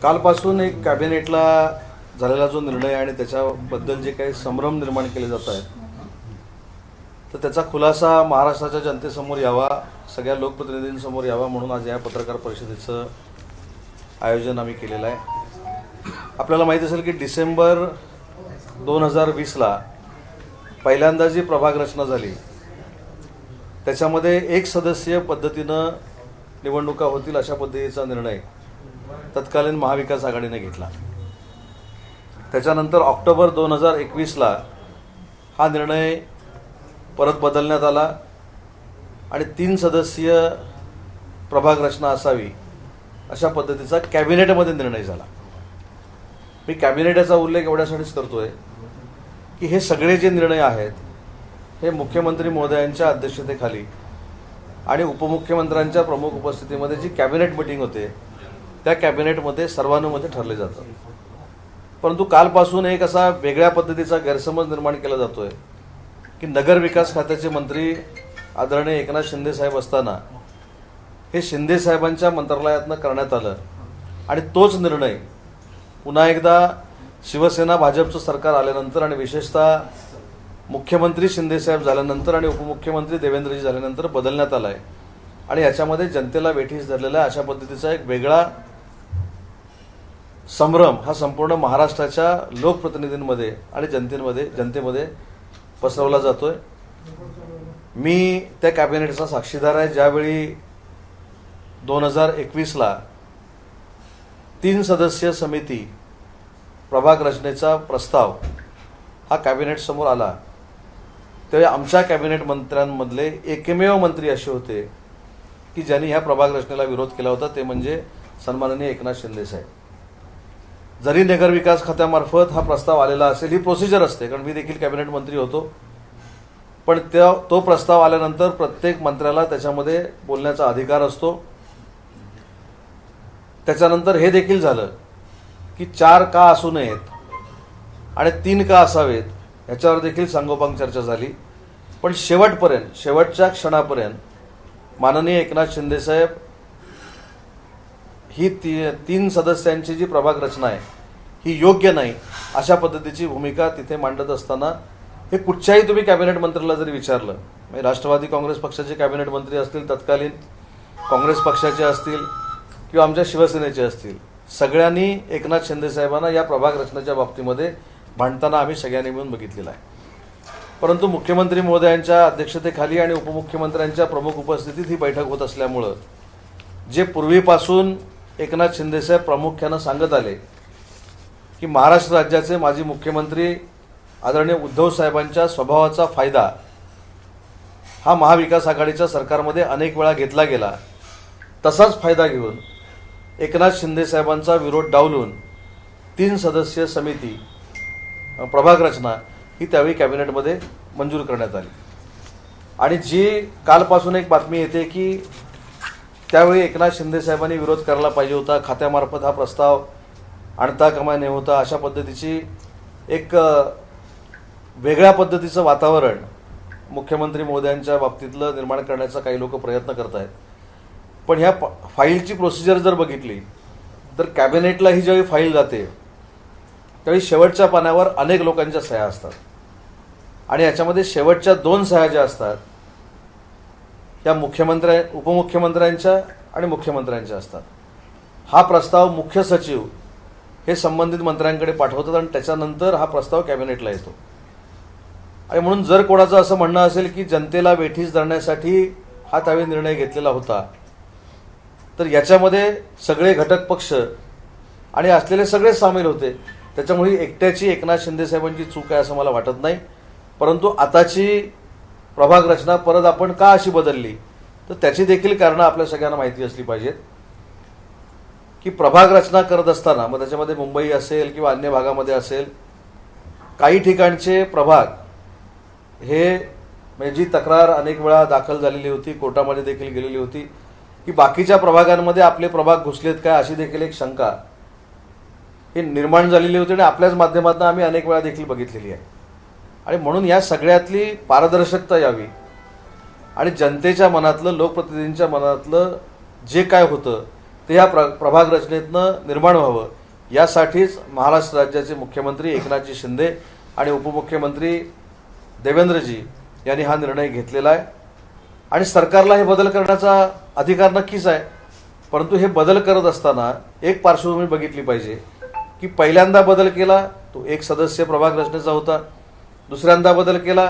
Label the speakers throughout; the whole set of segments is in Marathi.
Speaker 1: कालपासून एक कॅबिनेटला झालेला जो निर्णय आणि त्याच्याबद्दल जे काही संभ्रम निर्माण केले जात आहेत, तर त्याचा खुलासा महाराष्ट्राच्या जनतेसमोर यावा, सगळ्या लोकप्रतिनिधींसमोर यावा म्हणून आज या पत्रकार परिषदेचं आयोजन आम्ही केलेलं आहे. आपल्याला माहीत असेल की डिसेंबर 2020ला पहिल्यांदा जी प्रभाग रचना झाली त्याच्यामध्ये एक सदस्यीय पद्धतीनं निवडणुका होतील अशा पद्धतीचा निर्णय तत्कालीन महाविकास आघाडीने घेतला. त्याच्यानंतर ऑक्टोबर 2021ला हा निर्णय परत बदलण्यात आला आणि 3 सदस्यीय प्रभाग रचना असावी अशा पद्धतीचा कॅबिनेटमध्ये निर्णय झाला. मी कॅबिनेटचा उल्लेख एवढ्यासाठीच करतोय की हे सगळे जे निर्णय आहेत हे मुख्यमंत्री महोदयांच्या अध्यक्षतेखाली आणि उपमुख्यमंत्र्यांच्या प्रमुख उपस्थितीमध्ये जी कॅबिनेट मीटिंग होते त्या कॅबिनेटमध्ये सर्वानुमते ठरले जातात. परंतु कालपासून एक असा वेगळ्या पद्धतीचा गैरसमज निर्माण केला जातोय की नगर विकास खात्याचे मंत्री आदरणीय एकनाथ शिंदे साहेब असताना हे शिंदे साहेबांच्या मंत्रालयातनं करण्यात आलं आणि तोच निर्णय पुन्हा एकदा शिवसेना भाजपचं सरकार आल्यानंतर आणि विशेषतः मुख्यमंत्री शिंदे साहेब झाल्यानंतर आणि उपमुख्यमंत्री देवेंद्रजी झाल्यानंतर बदलण्यात आला आहे आणि याच्यामध्ये जनतेला वेठीस धरलेला अशा पद्धतीचा एक वेगळा संभ्रम हा संपूर्ण महाराष्ट्राच्या लोकप्रतिनिधींमध्ये आणि जनतेमध्ये पसरवला जातोय. मी त्या कॅबिनेटचा साक्षीदार आहे ज्यावेळी 2021ला 3 सदस्यीय समिती प्रभाग रचनेचा प्रस्ताव हा कॅबिनेट समोर आला. त्यावेळी आमच्या कॅबिनेट मंत्र्यांमधले एकमेव मंत्री असे होते की ज्यांनी ह्या प्रभाग रचनेला विरोध केला होता, ते म्हणजे सन्माननीय एकनाथ शिंदे साहेब. जरी नगर विकास खात्यामार्फत हा प्रस्ताव आलेला असेल, ही प्रोसिजर असते, कारण मी देखील कॅबिनेट मंत्री होतो, पण तो प्रस्ताव आल्यानंतर प्रत्येक मंत्र्याला त्याच्यामध्ये बोलण्याचा अधिकार असतो. त्याच्यानंतर हे देखील झालं की 4 का असू नयेत आणि 3 का असावेत ह्याच्यावर देखील सांगोपांग चर्चा झाली. पण शेवटच्या क्षणापर्यंत माननीय एकनाथ शिंदे साहेब ही 3 सदस्यांची जी प्रभाग रचना आहे ही योग्य नाही अशा पद्धतीची भूमिका तिथे मांडत असताना हे कुठच्याही तुम्ही कॅबिनेट मंत्र्याला जरी विचारलं, म्हणजे राष्ट्रवादी काँग्रेस पक्षाचे कॅबिनेट मंत्री असतील, तत्कालीन काँग्रेस पक्षाचे असतील किंवा आमच्या शिवसेनेचे असतील, सगळ्यांनी एकनाथ शिंदे साहेबांना या प्रभाग रचनेच्या बाबतीमध्ये भांडताना आम्ही सगळ्यांनी मिळून बघितलेलं आहे. परंतु मुख्यमंत्री महोदयांच्या अध्यक्षतेखाली आणि उपमुख्यमंत्र्यांच्या प्रमुख उपस्थितीत ही बैठक होत असल्यामुळं जे पूर्वीपासून एकनाथ शिंदे साहेब प्रामुख्यानं सांगत आले की महाराष्ट्र राज्याचे माजी मुख्यमंत्री आदरणीय उद्धव साहेबांच्या स्वभावाचा फायदा हा महाविकास आघाडीच्या सरकारमध्ये अनेक वेळा घेतला गेला, तसाच फायदा घेऊन एकनाथ शिंदे साहेबांचा विरोध डावलून 3 सदस्यीय समिती प्रभाग रचना ही त्यावेळी कॅबिनेटमध्ये मंजूर करण्यात आली. आणि जी कालपासून एक बातमी येते की त्यावेळी एकनाथ शिंदे साहेबांनी विरोध करायला पाहिजे होता, खात्यामार्फत हा प्रस्ताव आणता कामा नये होता, अशा पद्धतीची एक वेगळ्या पद्धतीचं वातावरण मुख्यमंत्री महोदयांच्या बाबतीतलं निर्माण करण्याचा काही लोक प्रयत्न करत आहेत. पण ह्या फाईलची प्रोसिजर जर बघितली तर कॅबिनेटला ही ज्यावेळी फाईल जाते त्यावेळी शेवटच्या पानावर अनेक लोकांच्या सह्या असतात आणि याच्यामध्ये शेवटच्या 2 सह्या ज्या असतात त्या उपमुख्यमंत्र्यांच्या आणि मुख्यमंत्र्यांच्या असतात. हा प्रस्ताव मुख्य सचिव हे संबंधित मंत्र्यांकडे पाठवतात आणि त्याच्यानंतर हा प्रस्ताव कॅबिनेटला येतो. आणि म्हणून जर कोणाचं असं म्हणणं असेल की जनतेला वेठीस धरण्यासाठी हा त्यावेळी निर्णय घेतलेला होता, तर याच्यामध्ये सगळे घटक पक्ष आणि असलेले सगळेच सामील होते. त्याच्यामुळे एकट्याची एकनाथ शिंदे साहेबांची चूक आहे असं मला वाटत नाही. परंतु आताची प्रभाग रचना परत आपण का अशी बदलली, तर त्याची देखील कारणं आपल्या सगळ्यांना माहिती असली पाहिजेत की प्रभाग रचना करत असताना मग त्याच्यामध्ये मुंबई असेल किंवा अन्य भागामध्ये असेल, काही ठिकाणचे प्रभाग हे म्हणजे जी तक्रार अनेक वेळा दाखल झालेली होती, कोर्टामध्ये देखील गेलेली होती की बाकीच्या प्रभागांमध्ये आपले प्रभाग घुसलेत काय, अशी देखील एक शंका ही निर्माण झालेली होती आणि आपल्याच माध्यमातून आम्ही अनेक वेळा देखील बघितलेली आहे. आणि म्हणून या सगळ्यातली पारदर्शकता यावी आणि जनतेच्या मनातलं, लोकप्रतिनिधींच्या मनातलं जे काय होतं ते या प्रभाग रचनेतनं निर्माण व्हावं यासाठीच महाराष्ट्र राज्याचे मुख्यमंत्री एकनाथजी शिंदे आणि उपमुख्यमंत्री देवेंद्रजी यांनी हा निर्णय घेतलेला आहे. आणि सरकारला हे बदल करण्याचा अधिकार नक्कीच आहे, परंतु हे बदल करत असताना एक पार्श्वभूमी बघितली पाहिजे की पहिल्यांदा बदल केला तो 1 सदस्य प्रभाग रचनेचा होता, दुसऱ्यांदा बदल केला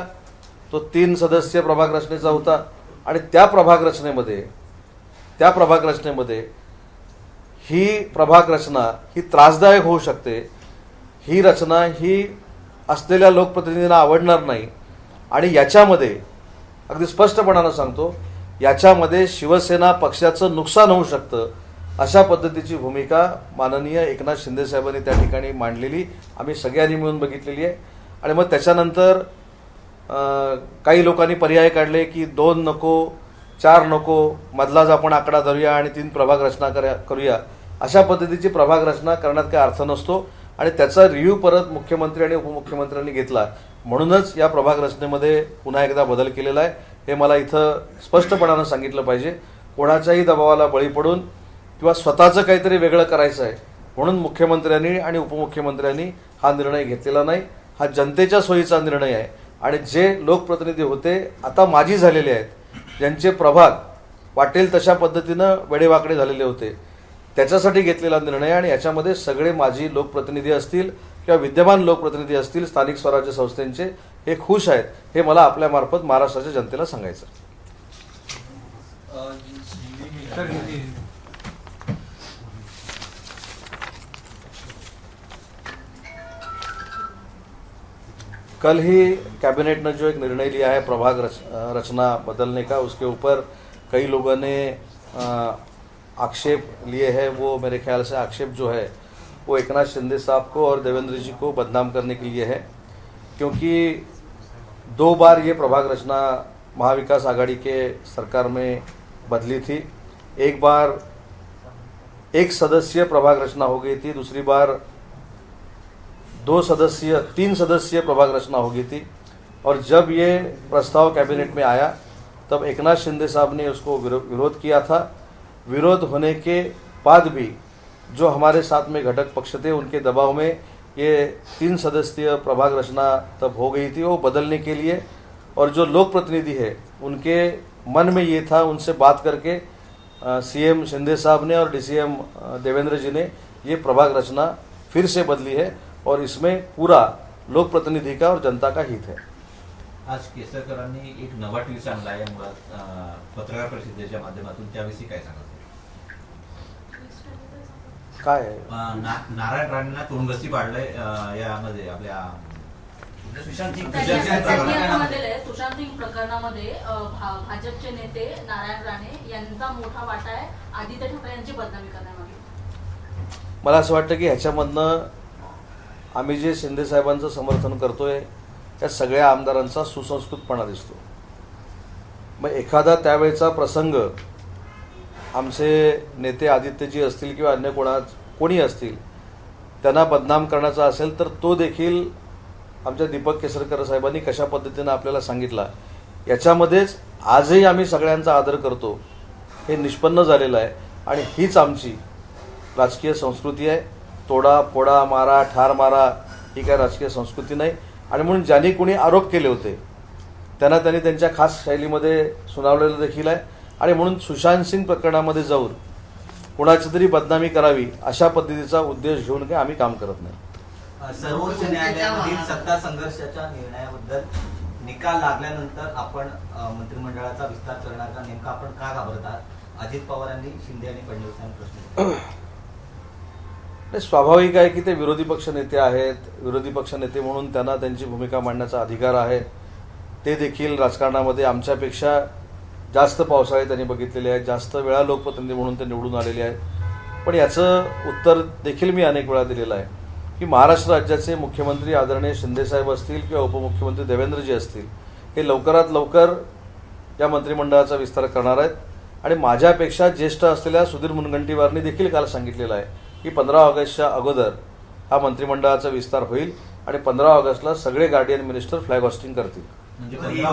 Speaker 1: तो 3 सदस्य प्रभाग रचनेचा होता. आणि त्या प्रभाग रचनेमध्ये ही प्रभाग रचना ही त्रासदायक होऊ शकते. ही रचना ही असलेल्या लोकप्रतिनिधींना आवडणार नाही. आणि याच्यामध्ये अगदी स्पष्टपणानं सांगतो, याच्यामध्ये शिवसेना पक्षाचं नुकसान होऊ शकतं अशा पद्धतीची भूमिका माननीय एकनाथ शिंदे साहेबांनी त्या ठिकाणी मांडलेली आम्ही सगळ्यांनी मिळून बघितलेली आहे. आणि मग त्याच्यानंतर काही लोकांनी पर्याय काढले की 2 नको, 4 नको, मधलाच आपण आकडा धरूया आणि 3 प्रभाग रचना करूया. अशा पद्धतीची प्रभाग रचना करण्यात काही अर्थ नसतो आणि त्याचा रिव्ह्यू परत मुख्यमंत्री आणि उपमुख्यमंत्र्यांनी घेतला. म्हणूनच या प्रभाग रचनेमध्ये पुन्हा एकदा बदल केलेला आहे. हे मला इथं स्पष्टपणानं सांगितलं पाहिजे. कोणाच्याही दबावाला बळी पडून किंवा स्वतःचं काहीतरी वेगळं करायचं आहे म्हणून मुख्यमंत्र्यांनी आणि उपमुख्यमंत्र्यांनी हा निर्णय घेतलेला नाही. हा जनतेच्या सोयीचा निर्णय आहे. आणि जे लोकप्रतिनिधी होते आता माजी झालेले आहेत, ज्यांचे प्रभाग वाटेल तशा पद्धतीनं वेडेवाकडे झालेले होते, त्याच्यासाठी घेतलेला निर्णय. आणि याच्यामध्ये सगळे माजी लोकप्रतिनिधी असतील किंवा विद्यमान लोकप्रतिनिधी असतील स्थानिक स्वराज्य संस्थांचे, हे खुश आहेत. हे मला आपल्यामार्फत महाराष्ट्राच्या जनतेला सांगायचं. कल ही कैबिनेट ने जो एक निर्णय लिया है प्रभाग रचना बदलने का, उसके ऊपर कई लोगों ने आक्षेप लिए हैं. वो मेरे ख्याल से आक्षेप जो है वो एकनाथ शिंदे साहब को और देवेंद्र जी को बदनाम करने के लिए है, क्योंकि 2 बार ये प्रभाग रचना महाविकास आघाड़ी के सरकार में बदली थी. एक बार 1 सदस्यीय प्रभाग रचना हो गई थी, दूसरी बार 3 सदस्यीय प्रभाग रचना हो गई थी. और जब ये प्रस्ताव कैबिनेट में आया तब एकनाथ शिंदे साहब ने उसको विरोध किया था. विरोध होने के बाद भी जो हमारे साथ में घटक पक्ष थे उनके दबाव में ये 3 सदस्यीय प्रभाग रचना तब हो गई थी वो बदलने के लिए. और जो लोक प्रतिनिधि है उनके मन में ये था, उनसे बात करके सीएम शिंदे साहब ने और डीसीएम देवेंद्र जी ने ये प्रभाग रचना फिर से बदली है. और इसमें पूरा लोक प्रतिनिधि का और जनता का हित है.
Speaker 2: आज केसरकरांनी एक नवा ट्विस्ट आणला आहे मुळात पत्रकार परिषदेच्या माध्यमातून, त्याविषयी काय सांगाल?
Speaker 1: काय आहे?
Speaker 2: नारायण राणेंना तुरुंगस्ती पाडलंय यामध्ये आपल्या
Speaker 3: सुशांत सिंग प्रकरणामध्ये भाजपचे नेते नारायण राणे यांचा मोठा वाटा आहे आदित्य ठाकरे यांची बदनामी करण्यामध्ये.
Speaker 1: मला असं वाटतं की ह्याच्यामधनं आम्ही जे शिंदे साहेबांचं समर्थन करतोय त्या सगळ्या आमदारांचा सुसंस्कृतपणा दिसतो. मग एखादा त्यावेळचा प्रसंग आमचे नेते आदित्यजी असतील किंवा अन्य कोणी असतील त्यांना बदनाम करण्याचा असेल तर तो देखील आमच्या दीपक केसरकर साहेबांनी कशा पद्धतीनं आपल्याला सांगितला, याच्यामध्येच आजही आम्ही सगळ्यांचा आदर करतो हे निष्पन्न झालेलं आहे. आणि हीच आमची राजकीय संस्कृती आहे. तोडा फोडा मारा ठार मारा ही काय राजकीय संस्कृती नाही. आणि म्हणून ज्यांनी कोणी आरोप केले होते त्यांना त्यांनी त्यांच्या खास शैलीमध्ये सुनावलेलं देखील आहे. आणि म्हणून सुशांत सिंग प्रकरणामध्ये जाऊन कोणाची तरी बदनामी करावी अशा पद्धतीचा उद्देश घेऊन काही आम्ही काम करत नाही.
Speaker 4: सर्वोच्च न्यायालयामधील सत्ता संघर्षाच्या निर्णयाबद्दल निकाल लागल्यानंतर आपण मंत्रिमंडळाचा विस्तार करणार का, नेमका आपण का घाबरत आहात? अजित पवारांनी शिंदे आणि फडणवीस यांनी प्रश्न
Speaker 1: केला. स्वाभाविक आहे की ते विरोधी पक्ष नेते आहेत. विरोधी पक्ष नेते म्हणून त्यांना त्यांची भूमिका मांडण्याचा अधिकार आहे. ते देखील राजकारणामध्ये आमच्यापेक्षा जास्त पावसाळे त्यांनी बघितलेले आहेत, जास्त वेळा लोकप्रतिनिधी म्हणून ते निवडून आलेले आहेत. पण याचं उत्तर देखील मी अनेक वेळा दिलेलं आहे की महाराष्ट्र राज्याचे मुख्यमंत्री आदरणीय शिंदेसाहेब असतील किंवा उपमुख्यमंत्री देवेंद्रजी असतील हे लवकरात लवकर या मंत्रिमंडळाचा विस्तार करणार आहेत. आणि माझ्यापेक्षा ज्येष्ठ असलेल्या सुधीर मुनगंटीवारनी देखील काल सांगितलेलं आहे की 15 ऑगस्टच्या अगोदर हा मंत्रिमंडळाचा विस्तार होईल आणि 15 ऑगस्टला सगळे गार्डियन मिनिस्टर फ्लॅग होस्टिंग करतील.
Speaker 2: म्हणजे 15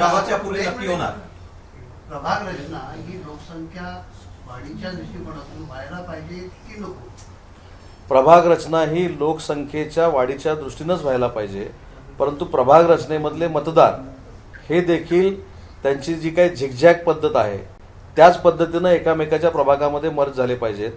Speaker 2: ऑगस्टच्या पूर्वी नक्की होणार.
Speaker 5: प्रभाग रचना ही लोकसंख्या वाढीच्या दृष्टिकोनातून व्हायला पाहिजे की नको?
Speaker 1: प्रभाग रचना ही लोकसंख्येच्या वाढीच्या दृष्टीनंच व्हायला पाहिजे, परंतु प्रभाग रचनेमधले मतदार हे देखील त्यांची जी काही झिकझॅक पद्धत आहे त्याच पद्धतीनं एकामेकाच्या प्रभागामध्ये मर्ज झाले पाहिजेत.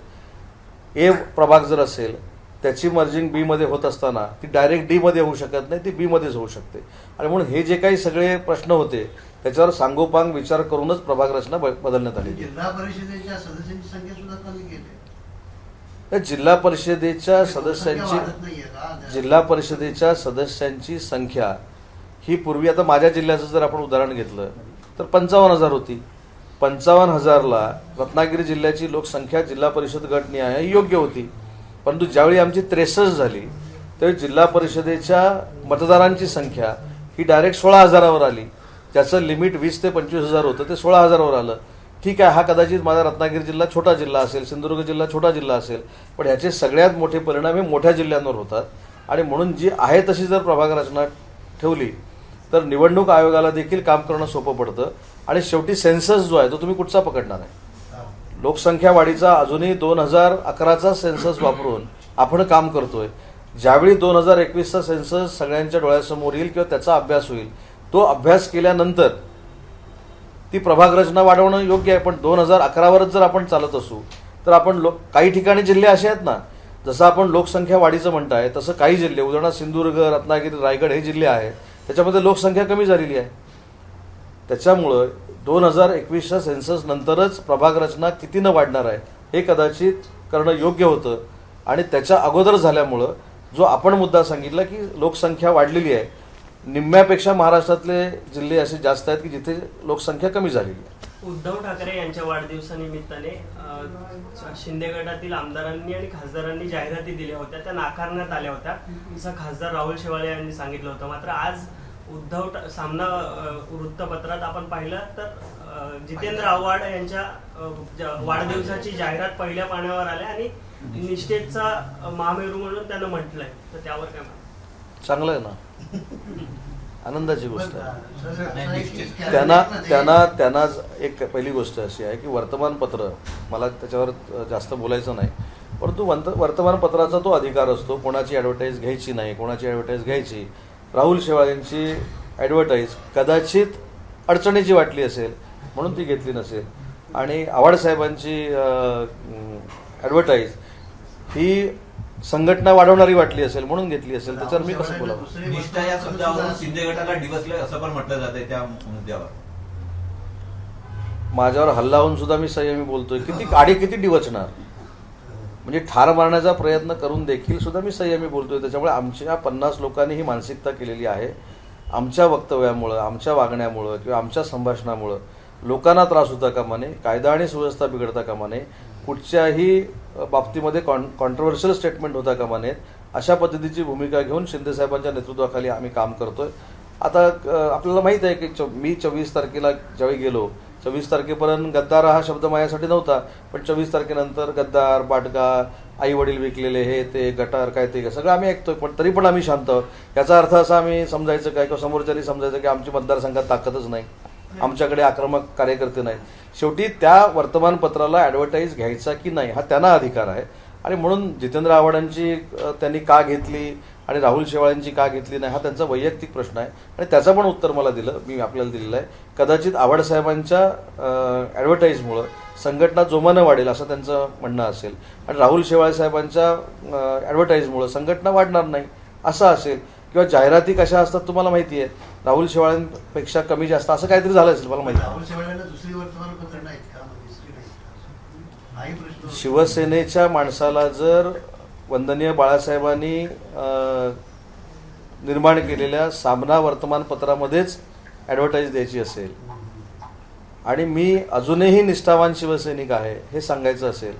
Speaker 1: ए प्रभाग जर असेल त्याची मर्जिंग बी मध्ये होत असताना ती डायरेक्ट डी मध्ये होऊ शकत नाही, ती बी मध्येच होऊ शकते. आणि म्हणून हे जे काही सगळे प्रश्न होते त्याच्यावर सांगोपांग विचार करूनच प्रभाग रचना बदलण्यात आली.
Speaker 5: जिल्हा परिषदेच्या सदस्यांची संख्या सुद्धा कमी केली.
Speaker 1: जिल्हा परिषदेच्या सदस्यांची
Speaker 5: वाढत नाहीये का?
Speaker 1: जिल्हा परिषदेच्या सदस्यांची संख्या ही पूर्वी, आता माझ्या जिल्ह्याचं जर आपण उदाहरण घेतलं तर 55,000 होती. 55,000ला रत्नागिरी जिल्ह्याची लोकसंख्या जिल्हा परिषद गट निहाय योग्य होती. परंतु ज्यावेळी आमची 63 झाली त्यावेळी जिल्हा परिषदेच्या मतदारांची संख्या ही डायरेक्ट 16,000वर आली. ज्याचं लिमिट 20 ते 25,000 होतं ते 16,000वर आलं. ठीक आहे, हा कदाचित माझा रत्नागिरी जिल्हा छोटा जिल्हा असेल, सिंधुदुर्ग जिल्हा छोटा जिल्हा असेल, पण ह्याचे सगळ्यात मोठे परिणाम हे मोठ्या जिल्ह्यांवर होतात. आणि म्हणून जी आहे तशी जर प्रभाग रचना ठेवली तर निवडणूक आयोगाला देखील काम करणं सोपं पडतं. आणि शेवटी सेन्सस जो आहे तो तुम्ही कुठचा पकडणार आहे? लोकसंख्या वाढीचा अजूनही 2011चा सेन्सस वापरून आपण काम करतोय. ज्यावेळी 2021चा सेन्सस सगळ्यांच्या डोळ्यासमोर येईल किंवा त्याचा अभ्यास होईल, तो अभ्यास केल्यानंतर ती प्रभाग रचना वाढवणं योग्य आहे. पण 2011वरच जर आपण चालत असू तर आपण काही ठिकाणी जिल्हे असे आहेत ना, जसं आपण लोकसंख्या वाढीचं म्हणताय तसं काही जिल्हे, उदाहरणार्थ सिंधुदुर्ग, रत्नागिरी, रायगड हे जिल्हे आहेत त्याच्यामध्ये लोकसंख्या कमी झालेली आहे. त्याच्यामुळं 2021च्या सेन्सस नंतरच प्रभाग रचना कितीनं वाढणार आहे हे कदाचित करणं योग्य होतं. आणि त्याच्या अगोदर झाल्यामुळं जो आपण मुद्दा सांगितला की लोकसंख्या वाढलेली आहे, निम्म्यापेक्षा महाराष्ट्रातले जिल्हे असे जास्त आहेत की जिथे लोकसंख्या कमी झालेली आहे.
Speaker 6: उद्धव ठाकरे यांच्या वाढदिवसानिमित्ताने शिंदे गटातील आमदारांनी आणि खासदारांनी जाहिराती दिल्या होत्या, त्या नाकारण्यात आल्या होत्या असं खासदार राहुल शेवाळे यांनी सांगितलं होतं. मात्र आज सामना वृत्तपत्रात आपण पाहिलं तर जितेंद्र आव्हाड यांच्या वाढदिवसाची जाहिरात पहिल्या पानावर आल्या आणि निष्ठेचा महामेरू म्हणून त्यानं म्हटलंय. तर त्यावर काय म्हणतात?
Speaker 1: चांगलं आहे ना, आनंदाची गोष्ट आहे.
Speaker 5: आहे.
Speaker 1: त्यांना एक पहिली गोष्ट अशी आहे की वर्तमानपत्र, मला त्याच्यावर जास्त बोलायचं नाही, परंतु वर्तमानपत्राचा तो अधिकार असतो कोणाची ॲडव्हर्टाईज घ्यायची नाही, कोणाची ॲडव्हर्टाईज घ्यायची. राहुल शेवाळेंची ॲडव्हर्टाईज कदाचित अडचणीची वाटली असेल म्हणून ती घेतली नसेल. आणि आव्हाड साहेबांची ॲडव्हर्टाईज ही संघटना वाढवणारी वाटली असेल म्हणून घेतली असेल. त्याच्यावर मी कसं बोलावं?
Speaker 2: निष्ठा या शब्दावरून शिंदे गटाला डिवचलंय असं पण म्हटलं जातंय त्या मुद्द्यावर.
Speaker 1: माझ्यावर हल्ला होऊन सुद्धा मी संयमी बोलतोय. किती डिवचणार, म्हणजे ठार मारण्याचा प्रयत्न करून देखील सुद्धा मी संयमी बोलतोय. त्याच्यामुळे आमच्या 50 लोकांनी ही मानसिकता केलेली आहे. आमच्या वक्तव्यामुळं, आमच्या वागण्यामुळं किंवा आमच्या संभाषणामुळं लोकांना त्रास होता कामा नये, कायदा आणि सुव्यवस्था बिघडता कामा नये, कुठच्याही बाबतीमध्ये कॉन्ट्रोव्हर्शियल स्टेटमेंट होता कामा नयेत, अशा पद्धतीची भूमिका घेऊन शिंदेसाहेबांच्या नेतृत्वाखाली आम्ही काम करतोय. आता आपल्याला माहीत आहे की मी 24 तारखेला ज्यावेळी गेलो, 24 तारखेपर्यंत गद्दार हा शब्द माझ्यासाठी नव्हता, पण 24 तारखेनंतर गद्दार, बाटगा, आई वडील विकलेले, हे ते गटार काय ते सगळं आम्ही ऐकतोय. पण तरी पण आम्ही शांत आहोत. याचा अर्थ असा आम्ही समजायचं काय किंवा समोरच्यानी समजायचं की आमची मतदारसंघात ताकदच नाही, आमच्याकडे आक्रमक कार्यकर्ते नाहीत. शेवटी त्या वर्तमानपत्राला ॲडव्हर्टाईज घ्यायचा की नाही हा त्यांना अधिकार आहे. आणि म्हणून जितेंद्र आव्हाडांची त्यांनी का घेतली आणि राहुल शेवाळेंची का घेतली नाही हा त्यांचा वैयक्तिक प्रश्न आहे. आणि त्याचं पण उत्तर मी आपल्याला दिलेलं आहे. कदाचित आव्हाड साहेबांच्या ॲडव्हर्टाईजमुळं संघटना जोमानं वाढेल असं त्यांचं म्हणणं असेल, आणि राहुल शेवाळे साहेबांच्या ॲडव्हर्टाईजमुळं संघटना वाढणार नाही असं असेल. किंवा जाहिराती कशा असतात तुम्हाला माहिती आहे, राहुल शेवाळेंपेक्षा कमी जास्त असं काहीतरी झालं असेल मला माहिती.
Speaker 5: राहुल शेवाळेंना दुसरी वर्तमानपत्र नाहीत का? काही प्रश्न.
Speaker 1: शिवसेनेच्या माणसाला जर वंदनीय बाळासाहेबांनी निर्माण केलेल्या सामना वर्तमानपत्रामध्येच ॲडव्हर्टाईज द्यायची असेल आणि मी अजूनही निष्ठावान शिवसैनिक आहे हे सांगायचं असेल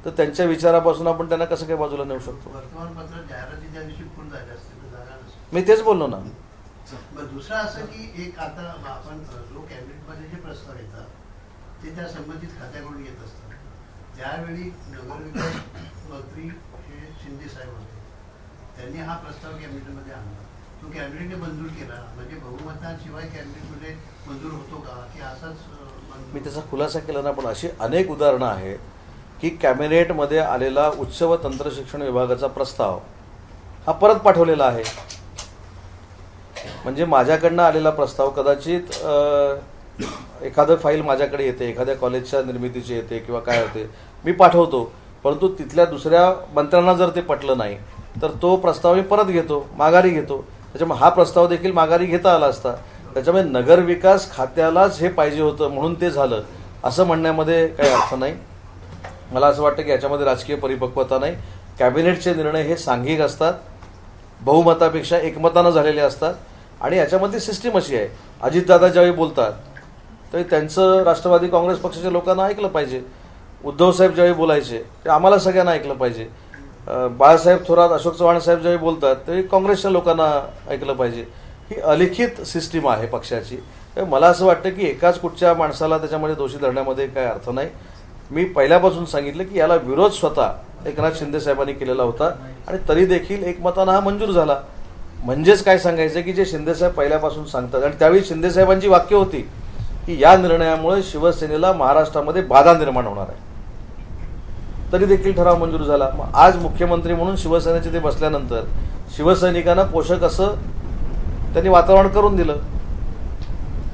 Speaker 1: तर त्यांच्या विचारापासून आपण त्यांना कसं काय बाजूला नेऊ शकतो?
Speaker 5: वर्तमानपत्र जाहिराती त्या दिवशी पूर्ण झाल्या असतील तर जागा नसतील.
Speaker 1: मी तेच बोललो ना.
Speaker 5: बरं, दुसरं असं की एक आता आपण जो कॅबिनेटमध्ये जे प्रस्ताव येतात ते त्या संबंधित खात्याकडून येत असतात. त्यावेळी नगरविकास मंत्री हे शिंदे साहेब होते, त्यांनी हा प्रस्ताव कॅबिनेटमध्ये आणला. तो कॅबिनेटने मंजूर केला, म्हणजे बहुमताशिवाय कॅबिनेटमध्ये मंजूर होतो का की असाच
Speaker 1: मी त्याचा खुलासा केला ना, पण अशी अनेक उदाहरणं आहेत की कॅबिनेटमध्ये आलेला उच्च व तंत्रशिक्षण विभागाचा प्रस्ताव हा परत पाठवलेला आहे. म्हणजे माझ्याकडनं आलेला प्रस्ताव कदाचित एखादं फाईल माझ्याकडे येते, एखाद्या कॉलेजच्या निर्मितीची येते किंवा काय होते, मी पाठवतो, परंतु तिथल्या दुसऱ्या मंत्र्यांना जर ते पटलं नाही तर तो प्रस्ताव मी परत घेतो, माघारी घेतो. त्याच्यामुळे हा प्रस्ताव देखील माघारी घेता आला असता. त्याच्यामुळे नगरविकास खात्यालाच हे पाहिजे होतं म्हणून ते झालं असं म्हणण्यामध्ये काही अर्थ नाही. मला असं वाटतं की याच्यामध्ये राजकीय परिपक्वता नाही. कॅबिनेटचे निर्णय हे सांघिक असतात, बहुमतापेक्षा एकमतानं झालेले असतात आणि याच्यामध्ये सिस्टीम अशी आहे, अजितदादा ज्यावेळी बोलतात तर त्यांचं राष्ट्रवादी काँग्रेस पक्षाच्या लोकांना ऐकलं पाहिजे. उद्धवसाहेब ज्यावेळी बोलायचे ते आम्हाला सगळ्यांना ऐकलं पाहिजे. बाळासाहेब थोरात, अशोक चव्हाण साहेब ज्यावेळी बोलतात ते काँग्रेसच्या लोकांना ऐकलं पाहिजे. ही अलिखित सिस्टीम आहे पक्षाची. मला असं वाटतं की एकाच कुठच्या माणसाला त्याच्यामध्ये दोषी धरण्यामध्ये काही अर्थ नाही. मी पहिल्यापासून सांगितलं की याला विरोध स्वतः एकनाथ शिंदे साहेबांनी केलेला होता आणि तरी देखील एकमतानं हा मंजूर झाला. म्हणजेच काय सांगायचं की जे शिंदेसाहेब पहिल्यापासून सांगतात, आणि त्यावेळी शिंदेसाहेबांची वाक्य होती की या निर्णयामुळे शिवसेनेला महाराष्ट्रामध्ये बाधा निर्माण होणार आहे, तरी देखील ठराव मंजूर झाला. मग आज मुख्यमंत्री म्हणून शिवसेनेचे ते बसल्यानंतर शिवसैनिकांना पोषक असं त्यांनी वातावरण करून दिलं.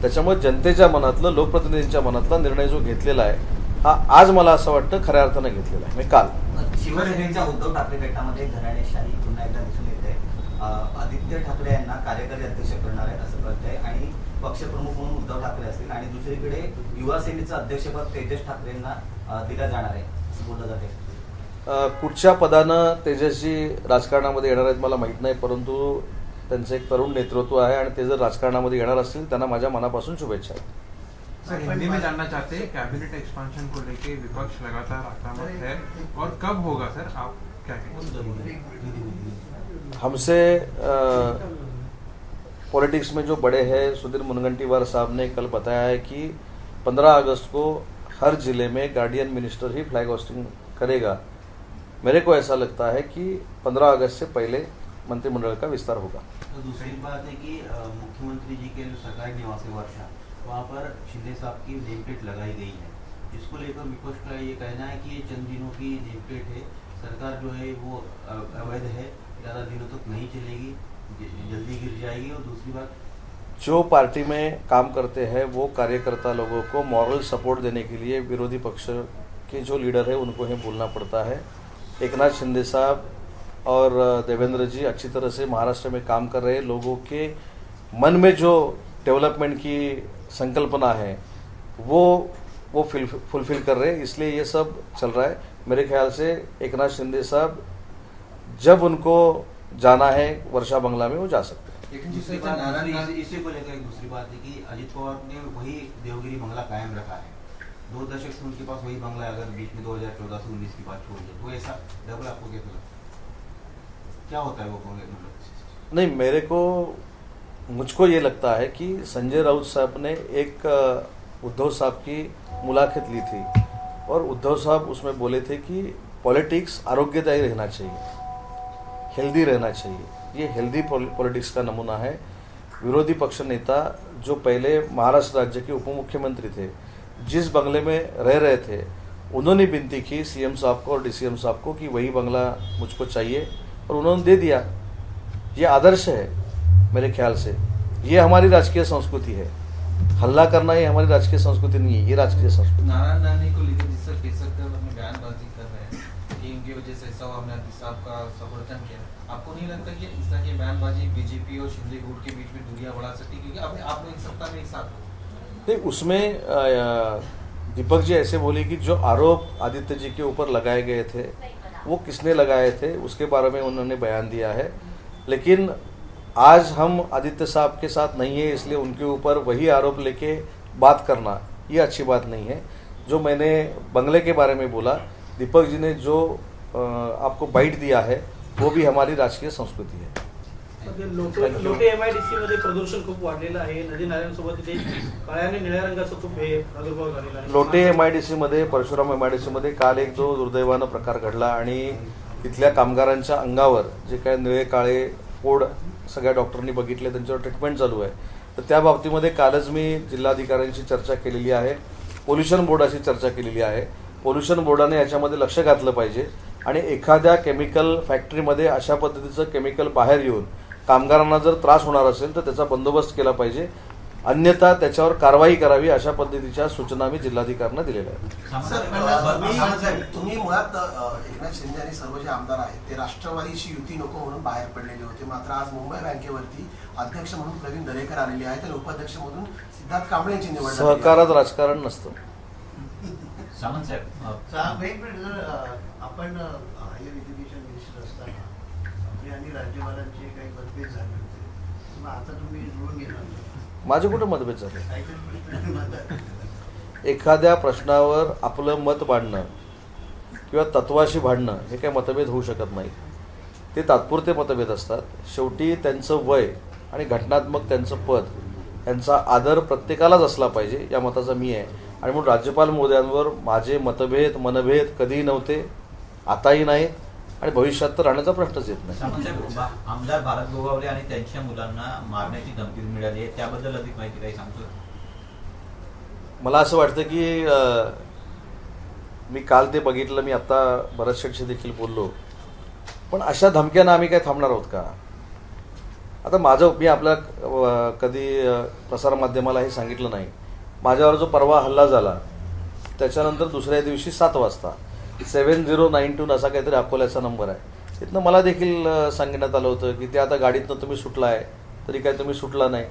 Speaker 1: त्याच्यामुळे जनतेच्या मनातलं, लोकप्रतिनिधींच्या मनातला निर्णय जो घेतलेला आहे हा आज मला असं वाटतं खऱ्या अर्थानं घेतलेला आहे. मी काल
Speaker 4: शिवसेनेच्या उद्धव ठाकरे गटामध्ये घराणेशाही पुन्हा एकदा दिसून येते. आदित्य ठाकरे यांना कार्यकारी अध्यक्ष करणार आहेत असं कळतंय आणि पक्षप्रमुख म्हणून उद्धव ठाकरे असतील आणि दुसरीकडे युवा सेनेचं अध्यक्षपद तेजस ठाकरेंना दिलं जाणार आहे असं बोललं जाते.
Speaker 1: कुठच्या पदानं तेजस्वी राजकारणामध्ये येणार आहेत मला माहीत नाही, परंतु त्यांचं एक तरुण नेतृत्व आहे आणि ते जर राजकारणामध्ये येणार असतील त्यांना माझ्या मनापासून शुभेच्छा आहेत.
Speaker 7: सर, हिंदी में जानना चाहते हैं कैबिनेट एक्सपेंशन को लेके विपक्ष लगातार आक्रामक है और कब होगा सर, आप क्या कहेंगे?
Speaker 1: हमसे पॉलिटिक्स में जो बड़े हैं, सुधीर मुनगंटीवार साहब ने कल बताया है कि 15 अगस्त को हर जिले में गार्डियन मिनिस्टर ही फ्लैग होस्टिंग करेगा. मेरे को ऐसा लगता है कि 15 अगस्त से पहले मंत्रिमंडल का विस्तार होगा.
Speaker 8: तो दूसरी बात है कि मुख्यमंत्री जी के जो सरकारी निवास है वर्षा, वहाँ पर शिंदे साहब की नेम प्लेट लगाई गई है. इसको लेकर विपक्ष का ये कहना है कि ये चंद दिनों की नेम प्लेट है, सरकार जो है वो अवैध है, ज़्यादा दिनों तक नहीं चलेगी, जल्दी गिर जाएगी. और दूसरी बात,
Speaker 1: जो पार्टी में काम करते हैं वो कार्यकर्ता लोगों को मॉरल सपोर्ट देने के लिए विरोधी पक्ष के जो लीडर है उनको ही बोलना पड़ता है. एकनाथ शिंदे साहब और देवेंद्र जी अच्छी तरह से महाराष्ट्र में काम कर रहे. लोगों के मन में जो डेवलपमेंट की संकल्पना है वो फुलफिल कर रहे हैं, इसलिए ये सब चल रहा है. मेरे ख्याल से एकनाथ शिंदे साहब जब उनको जाना है वर्षा बंगला में वो जा सकते हैं.
Speaker 8: एक दूसरी बात, इसी को लेकर एक दूसरी बात है कि अजित पवार ने वही देवगिरी बंगला कायम रखा है. 2 दशक से उनके पास वही बंगला है. अगर बीच में 2014 से 19 की बात छोड़ दे तो ऐसा डबल आपको क्या लगता है, क्या होता है वो बंगले? मतलब
Speaker 1: नहीं, मुझको ये लगता है कि संजय राउत साहब ने एक उद्धव साहब की मुलाकात ली थी और उद्धव साहब उसमें बोले थे कि पॉलिटिक्स आरोग्यदायी रहना चाहिए, हेल्दी रहना चाहिए. ये हेल्दी पॉलिटिक्स का नमूना है. विरोधी पक्ष नेता जो पहले महाराष्ट्र राज्य के उप मुख्यमंत्री थे, जिस बंगले में रह रहे थे, उन्होंने विनती की सीएम साहब को और डीसीएम साहब को कि वही बंगला मुझको चाहिए और उन्होंने दे दिया. ये आदर्श है मेरे ख्याल से. ये हमारी राजकीय संस्कृति है. हल्ला करना ये हमारी राजकीय संस्कृति नहीं है, ये राजकीय संस्कृति.
Speaker 9: नारायण राणे को लेकर जिस तरह केसर अपने बयानबाजी कर रहे हैं कि इनकी वजह से ऐसा हुआ, हमने अजीत साहब का समर्थन किया, आपको नहीं लगता कि इस तरह की बयानबाजी बीजेपी और शिंदे गुट के बीच में दूरियां बढ़ा सकती? क्योंकि आपने आप लोग एक सप्ताह में एक साथ
Speaker 1: नहीं, उसमें दीपक जी ऐसे बोले कि जो आरोप आदित्य जी के ऊपर लगाए गए थे वो किसने लगाए थे उसके बारे में उन्होंने बयान दिया है. लेकिन आज हम आदित्य साहब के साथ नहीं है, इसलिए उनके ऊपर वही आरोप लेके बात करना ये अच्छी बात नहीं है. जो मैंने बंगले के बारे में बोला, दीपक जी ने जो आपको बाईट दिया है वो भी हमारी राजकीय संस्कृती है.
Speaker 6: लोटे MIDC मध्ये प्रदूषण खूप वाढलेलं आहे. नदी नाल्यांसोबत तिथे काळ्या आणि निळ्या रंगाचा खूप प्रादुर्भाव झालेला आहे.
Speaker 1: लोटे MIDC मध्ये, परशुराम MIDC मध्ये काल एक जो दुर्दैवानं प्रकार घडला आणि तिथल्या कामगारांच्या अंगावर जे काय निळे काळे फोड सगळ्या डॉक्टरांनी बघितले, त्यांच्यावर ट्रीटमेंट चालू आहे. तर त्या बाबतीमध्ये कालच मी जिल्हाधिकाऱ्यांशी चर्चा केलेली आहे पोल्युशन बोर्डाशी चर्चा केलेली आहे. पोल्युशन बोर्डाने याच्यामध्ये लक्ष घातलं पाहिजे आणि एखाद्या केमिकल फॅक्टरीमध्ये अशा पद्धतीचं केमिकल बाहेर येऊन कामगारांना जर त्रास होणार असेल तर त्याचा बंदोबस्त केला पाहिजे, अन्यथा त्याच्यावर कारवाई करावी अशा पद्धतीच्या सूचना मी जिल्हाधिकाऱ्यांना दिलेल्या आहेत.
Speaker 10: सर, तुम्ही मुळात एकनाथ शिंदे आणि सर्व जे आमदार आहेत ते राष्ट्रवादीशी युती नको म्हणून बाहेर पडलेले होते. मात्र आज मुंबई बँकेवरती अध्यक्ष म्हणून प्रवीण दरेकर आलेले आहेत आणि उपाध्यक्ष म्हणून सिद्धार्थ कांबळे यांची निवड झाली आहे.
Speaker 1: सहकारात राजकारण नसतं.
Speaker 2: सामंत साहेब,
Speaker 5: एक मिनिट, जर आपण हायर एज्युकेशन मिनिस्टर असताना आपले आणि राज्यपालांचे काही मतभेद झाले होते, मग आता तुम्ही जुळून घेणार
Speaker 1: माझे कुठे मतभेद झाले?
Speaker 5: काहीतरी प्रश्न म्हणतात.
Speaker 1: एखाद्या प्रश्नावर आपलं मत मांडणं किंवा तत्वाशी भांडणं हे काही मतभेद होऊ शकत नाही. ते तात्पुरते मतभेद असतात. शेवटी त्यांचं वय आणि घटनात्मक त्यांचं पद यांचा आदर प्रत्येकालाच असला पाहिजे या मताचा मी आहे. आणि म्हणून राज्यपाल महोदयांवर माझे मनभेद कधीही नव्हते, आताही नाही आणि भविष्यात तर राहण्याचा प्रश्नच येत नाही.
Speaker 2: सामंत साहेब, आमदार भारत गोगावले आणि त्यांच्या मुलांना मारण्याची धमकी मिळाली आहे, त्याबद्दल अधिक माहिती काही सांगतो?
Speaker 1: मला असं वाटतं की मी काल ते बघितलं, मी आत्ता भरत शेठशी देखील बोललो, पण अशा धमक्यांना आम्ही काय थांबणार आहोत का? आता मी आपल्या कधी प्रसारमाध्यमाला हे सांगितलं नाही, माझ्यावर जो परवा हल्ला झाला त्याच्यानंतर दुसऱ्या दिवशी 7 वाजता 7092 असा काहीतरी अकोल्याचा नंबर आहे, तिथनं मला देखील सांगण्यात आलं होतं की ते आता गाडीतनं तुम्ही सुटला आहे तरी काय तुम्ही सुटला नाही.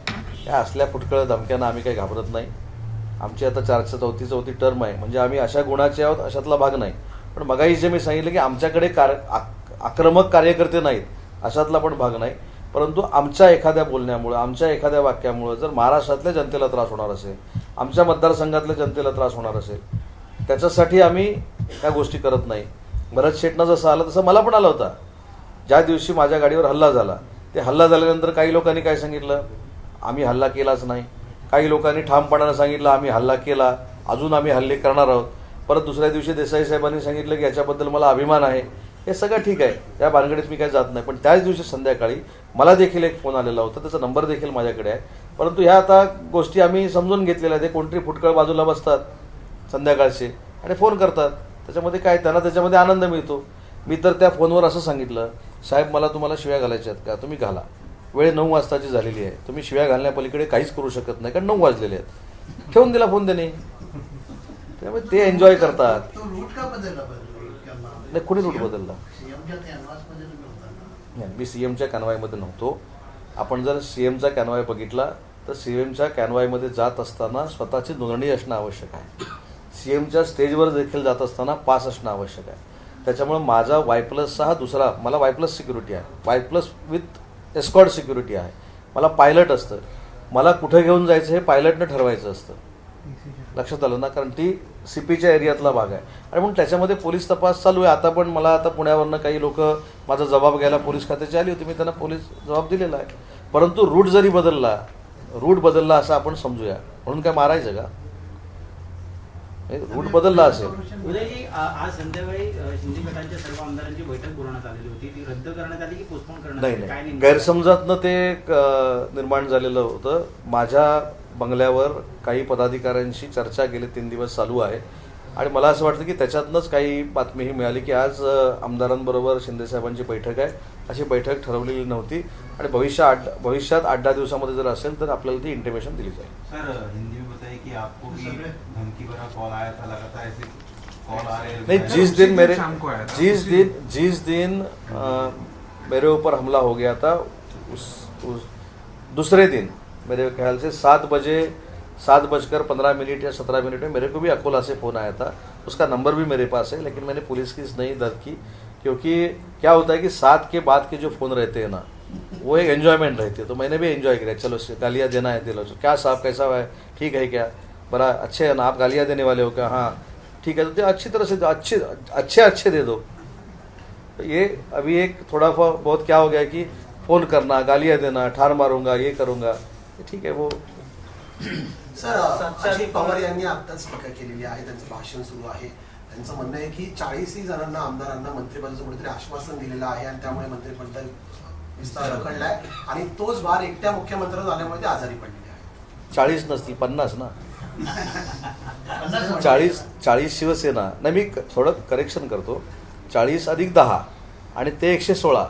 Speaker 1: या असल्या फुटकळ धमक्यांना आम्ही काही घाबरत नाही. आमची आता 434 टर्म आहे, म्हणजे आम्ही अशा गुणाचे आहोत अशातला भाग नाही. पण मगाही जे मी सांगितलं की आमच्याकडे आक्रमक कार्यकर्ते नाहीत अशातला पण भाग नाही. परंतु आमच्या एखाद्या बोलण्यामुळं, आमच्या एखाद्या वाक्यामुळं जर महाराष्ट्रातल्या जनतेला त्रास होणार असेल, आमच्या मतदारसंघातल्या जनतेला त्रास होणार असेल, त्याच्यासाठी आम्ही ह्या गोष्टी करत नाही. भरत शेठनं जसं आलं तसं मला पण आला होता. ज्या दिवशी माझ्या गाडीवर हल्ला झाला, ते हल्ला झाल्यानंतर काही लोकांनी काय सांगितलं, आम्ही हल्ला केलाच नाही. काही लोकांनी ठामपणानं सांगितलं आम्ही हल्ला केला, अजून आम्ही हल्ले करणार आहोत. परत दुसऱ्या दिवशी देसाई साहेबांनी सांगितलं की याच्याबद्दल मला अभिमान आहे. हे सगळं ठीक आहे, त्या भानगडीत मी काही जात नाही. पण त्याच दिवशी संध्याकाळी मला देखील एक फोन आलेला होता, त्याचा नंबर देखील माझ्याकडे आहे. परंतु ह्या आता गोष्टी आम्ही समजून घेतलेल्या आहेत. ते कोणतरी फुटकळ बाजूला बसतात संध्याकाळचे आणि फोन करतात, त्याच्यामध्ये काय त्यांना त्याच्यामध्ये आनंद मिळतो. मी तर त्या फोनवर असं सांगितलं, साहेब मला तुम्हाला शिव्या घालायच्या आहेत का, तुम्ही घाला. वेळ 9 वाजताची झालेली आहे, तुम्ही शिव्या घालण्यापलीकडे काहीच करू शकत नाही कारण 9 वाजलेले आहेत. ठेवून दिला फोन त्याने. त्यामुळे ते एन्जॉय करतात.
Speaker 5: तो रूट का बदलला
Speaker 1: नाही, कुणी रूट बदलला?
Speaker 5: सीएमच्या कॅनव्हासमध्ये तुम्ही होता ना?
Speaker 1: नाही, मी सीएमच्या कॅनवायमध्ये नव्हतो. आपण जर सीएमचा कॅनवाय बघितला तर सीएमच्या कॅनवायमध्ये जात असताना स्वतःची नोंदणी असणं आवश्यक आहे. सीएमच्या स्टेजवर देखील जात असताना पास असणं आवश्यक आहे. त्याच्यामुळे माझा Y+6 हा दुसरा, मला Y+ सिक्युरिटी आहे, Y+ विथ एस्कॉर्ट सिक्युरिटी आहे. मला पायलट असतं, मला कुठे घेऊन जायचं हे पायलटनं ठरवायचं असतं. लक्षात आलं ना, कारण ती CPच्या एरियातला भाग आहे आणि म्हणून त्याच्यामध्ये पोलीस तपास चालू आहे. आता पण मला आता पुण्यावरनं काही लोक माझा जबाब घ्यायला पोलीस खात्याची आली होती, मी त्यांना पोलीस जबाब दिलेला आहे. परंतु रूट जरी बदलला असं आपण समजूया, म्हणून काय मारायचं का? रूट बदलला असेल.
Speaker 11: उदयजी, आज संध्याकाळी शिंदे गटाच्या सर्व आमदारांची बैठक बोलवण्यात आलेली होती, ती रद्द करण्यात आली की पोस्टपोन करण्यात आली?
Speaker 1: नाही, गैरसमजातनं ते निर्माण झालेलं होतं. माझ्या बंगल्यावर काही पदाधिकाऱ्यांशी चर्चा गेले 3 दिवस चालू आहे आणि मला असं वाटतं की त्याच्यातनंच काही बातमी ही मिळाली की आज आमदारांबरोबर शिंदेसाहेबांची बैठक आहे. अशी बैठक ठरवलेली नव्हती आणि भविष्यात 8-10 दिवसामध्ये जर असेल तर आपल्याला ती इंटिमेशन दिली जाईल.
Speaker 8: सर, हिंदी में बताइए कि आपको भी धमकी भरा कॉल आया था, लगातार ऐसे कॉल आ रहे हैं?
Speaker 1: नहीं, जिस दिन मेरे ऊपर हमला हो गया था उस दूसरे दिन मेरे ख्याल से 7:15 या 17 मिनट में मेरे को भी अकोला से फ़ोन आया था. उसका नंबर भी मेरे पास है, लेकिन मैंने पुलिस केस नहीं दर्ज की, क्योंकि क्या होता है कि 7 के बाद के जो फ़ोन रहते हैं ना, वो एक एन्जॉयमेंट रहती है. तो मैंने भी एंजॉय किया, चलो गालियाँ देना है दिलो, क्या साहब कैसा है, ठीक है क्या, बड़ा अच्छे है ना, आप गालियाँ देने वाले हो क्या, हाँ ठीक है, तो अच्छी तरह से अच्छे दे दो. तो ये अभी एक थोड़ा बहुत क्या हो गया कि फ़ोन करना, गालियाँ देना, ठार मारूंगा, ये करूँगा, ठीक है. वो
Speaker 10: सर, अजित पवार यांनी आत्ताच टीका केलेली आहे, त्यांचं भाषण सुरू आहे. त्यांचं म्हणणं आहे की 40 जणांना आमदारांना मंत्रिपदाचं कुठेतरी आश्वासन दिलेलं आहे आणि त्यामुळे मंत्रिपद विस्तार रखडलाय आणि तोच भार एकट्या मुख्यमंत्र्यांवर आल्यामुळे ते आजारी पडलेले आहेत.
Speaker 1: 40 नसतील, 50 ना. 40 शिवसेना नाही, मी थोडं करेक्शन करतो, 40 अधिक 10 आणि ते 116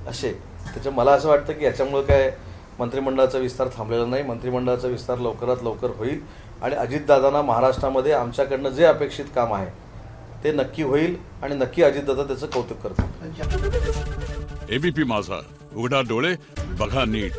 Speaker 1: असे. त्याच्या मला असं वाटतं की याच्यामुळं काय मंत्रिमंडळाचा विस्तार थांबलेला नाही. मंत्रिमंडळाचा विस्तार लवकरात लवकर होईल आणि अजितदादांना महाराष्ट्रामध्ये आमच्याकडनं जे अपेक्षित काम आहे ते नक्की होईल आणि नक्की अजितदादा त्याचं कौतुक करतील.
Speaker 12: एबीपी माझा, उघडा डोळे बघा नीट.